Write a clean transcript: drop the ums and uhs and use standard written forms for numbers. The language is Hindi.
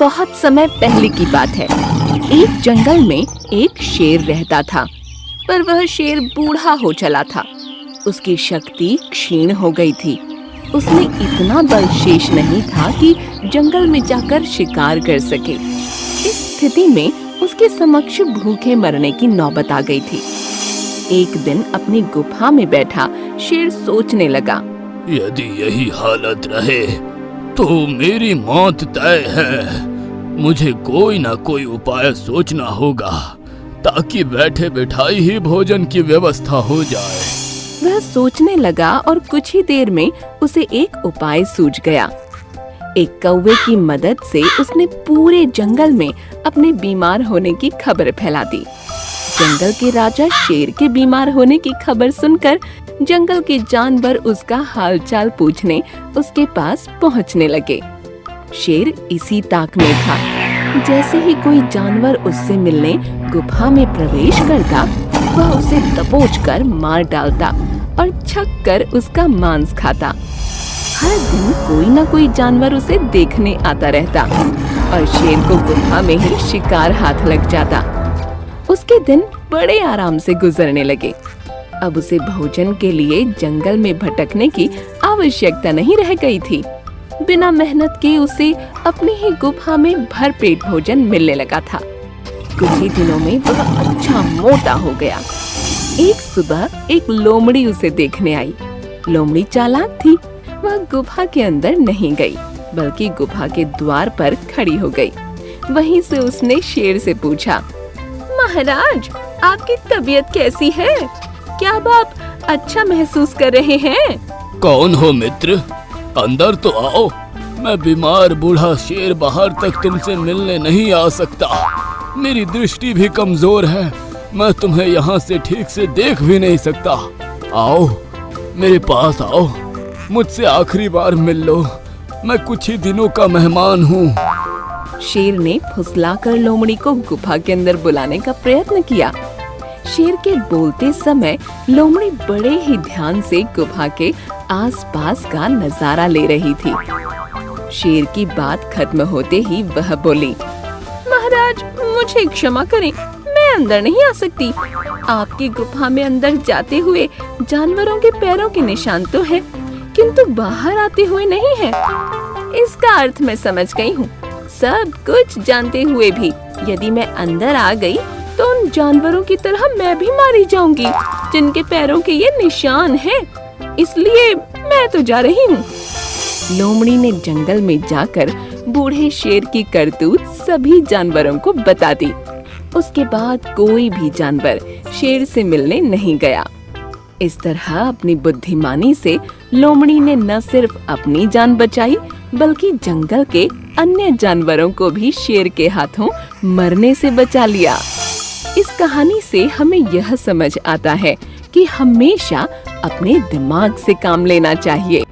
बहुत समय पहले की बात है। एक जंगल में एक शेर रहता था, पर वह शेर बूढ़ा हो चला था। उसकी शक्ति क्षीण हो गई थी। उसमें इतना बल शेष नहीं था कि जंगल में जाकर शिकार कर सके। इस स्थिति में उसके समक्ष भूखे मरने की नौबत आ गई थी। एक दिन अपनी गुफा में बैठा शेर सोचने लगा, यदि यही हालत रहे तो मेरी मौत तय है। मुझे कोई ना कोई उपाय सोचना होगा ताकि बैठे बिठाई ही भोजन की व्यवस्था हो जाए। वह सोचने लगा और कुछ ही देर में उसे एक उपाय सूझ गया। एक कौवे की मदद से उसने पूरे जंगल में अपने बीमार होने की खबर फैला दी। जंगल के राजा शेर के बीमार होने की खबर सुनकर जंगल के जानवर उसका हालचाल पूछने उसके पास पहुंचने लगे। शेर इसी ताक में था। जैसे ही कोई जानवर उससे मिलने गुफा में प्रवेश करता, वह उसे दबोचकर मार डालता और छक कर उसका मांस खाता। हर दिन कोई न कोई जानवर उसे देखने आता रहता और शेर को गुफा में ही शिकार हाथ लग जाता। उसके दिन बड़े आराम से गुजरने लगे। अब उसे भोजन के लिए जंगल में भटकने की आवश्यकता नहीं रह गई थी। बिना मेहनत के उसे अपनी ही गुफा में भरपेट भोजन मिलने लगा था। कुछ ही दिनों में वह अच्छा मोटा हो गया। एक सुबह एक लोमड़ी उसे देखने आई। लोमड़ी चालाक थी। वह गुफा के अंदर नहीं गई, बल्कि गुफा के द्वार पर खड़ी हो गई। वहीं से उसने शेर से पूछा, महाराज, आपकी तबीयत कैसी है? क्या अब आप अच्छा महसूस कर रहे हैं? कौन हो मित्र? अंदर तो आओ। मैं बीमार बूढ़ा शेर बाहर तक तुमसे मिलने नहीं आ सकता। मेरी दृष्टि भी कमजोर है। मैं तुम्हें यहाँ से ठीक से देख भी नहीं सकता। आओ, मेरे पास आओ। मुझसे आखिरी बार मिल लो। मैं कुछ ही दिनों का मेहमान हूँ। शेर ने फुसलाकर लोमड़ी को गुफा के अंदर बुलाने का प्रयत्न किया। शेर के बोलते समय लोमड़ी बड़े ही ध्यान से गुफा के आसपास का नजारा ले रही थी। शेर की बात खत्म होते ही वह बोली, महाराज, मुझे क्षमा करें, मैं अंदर नहीं आ सकती। आपकी गुफा में अंदर जाते हुए जानवरों के पैरों के निशान तो है, किंतु बाहर आते हुए नहीं है। इसका अर्थ मैं समझ गई हूँ। सब कुछ जानते हुए भी यदि मैं अंदर आ गई तो उन जानवरों की तरह मैं भी मारी जाऊंगी जिनके पैरों के ये निशान हैं। इसलिए मैं तो जा रही हूँ। लोमड़ी ने जंगल में जाकर बूढ़े शेर की करतूत सभी जानवरों को बता दी। उसके बाद कोई भी जानवर शेर से मिलने नहीं गया। इस तरह अपनी बुद्धिमानी से लोमड़ी ने न सिर्फ अपनी जान बचाई, बल्कि जंगल के अन्य जानवरों को भी शेर के हाथों मरने से बचा लिया। इस कहानी से हमें यह समझ आता है कि हमेशा अपने दिमाग से काम लेना चाहिए।